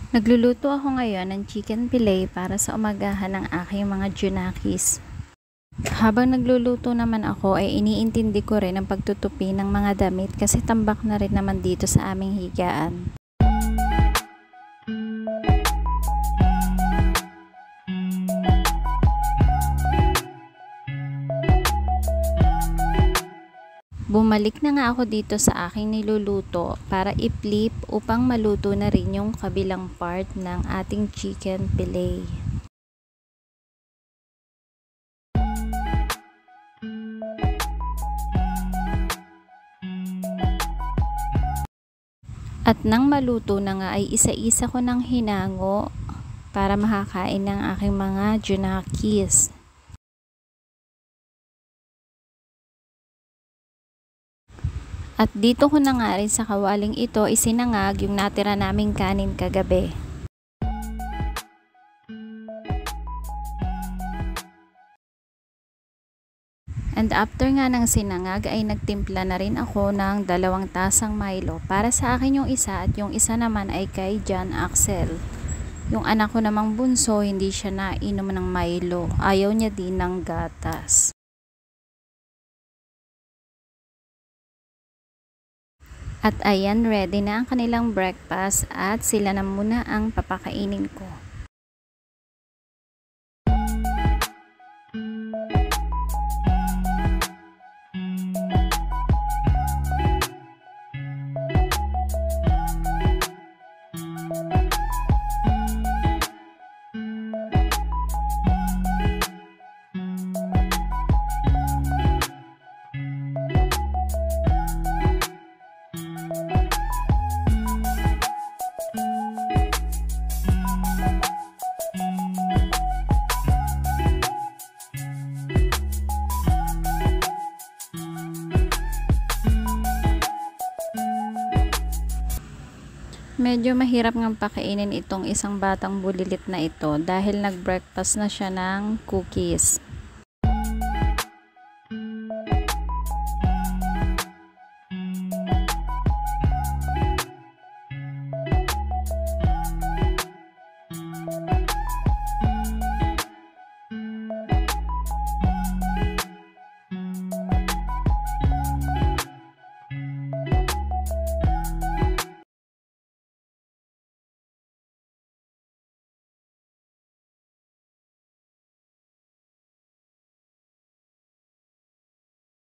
Nagluluto ako ngayon ng chicken fillet para sa umagahan ng aking mga junakis. Habang nagluluto naman ako ay iniintindi ko rin ang pagtutupi ng mga damit kasi tambak na rin naman dito sa aming higaan. Bumalik na nga ako dito sa aking niluluto para i-flip upang maluto na rin yung kabilang part ng ating chicken fillet. At nang maluto na nga ay isa-isa ko ng hinango para makakain ng aking mga junakis. At dito ko na nga rin sa kawaling ito isinangag yung natira naming kanin kagabi. And after nga ng sinangag ay nagtimpla na rin ako ng 2 tasang Milo. Para sa akin yung isa at yung isa naman ay kay John Axel. Yung anak ko namang bunso, hindi siya nainom ng Milo. Ayaw niya din ng gatas. At ayan, ready na ang kanilang breakfast at sila na muna ang papakainin ko. Medyo mahirap ngang pakainin itong isang batang bulilit na ito dahil nag-breakfast na siya ng cookies.